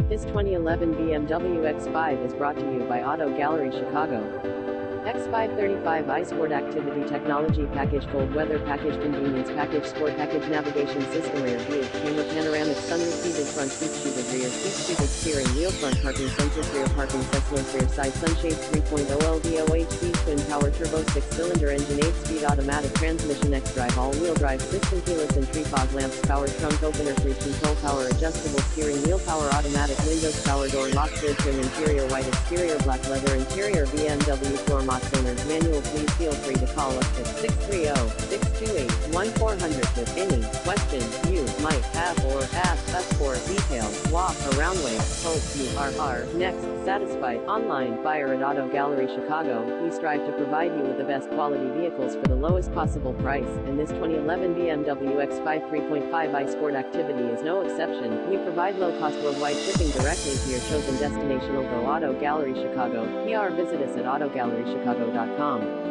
This 2011 BMW X5 is brought to you by Auto Gallery Chicago. X5 35 iSport Activity Technology Package Cold Weather Package Convenience Package Sport Package Navigation System Rear View Camera Panoramic Sunroof Heated Front Seat Shielded Rear Seat Shielded Steering Wheel Front Parking Sensors Rear Parking Sensors Rear Side Sunshades 3.0 LDOHC Twin Power Turbo 6-cylinder engine 8-speed automatic transmission X-Drive all-wheel drive system keyless entry fog lamps power trunk opener cruise control power adjustable steering wheel power automatic windows power door locks wood trim interior white exterior black leather interior BMW floor mats owners manual. Please feel free to call us at 630-628-1400 with any question you might have or ask us for details. Walk around way. Hope you are next satisfied. Online buyer at Auto Gallery Chicago. We strive to provide you with the best quality vehicles for the lowest possible price, and this 2011 BMW X5 3.5 iSport Activity is no exception. We provide low-cost worldwide shipping directly to your chosen destination. Go Auto Gallery Chicago. Visit us at autogallerychicago.com.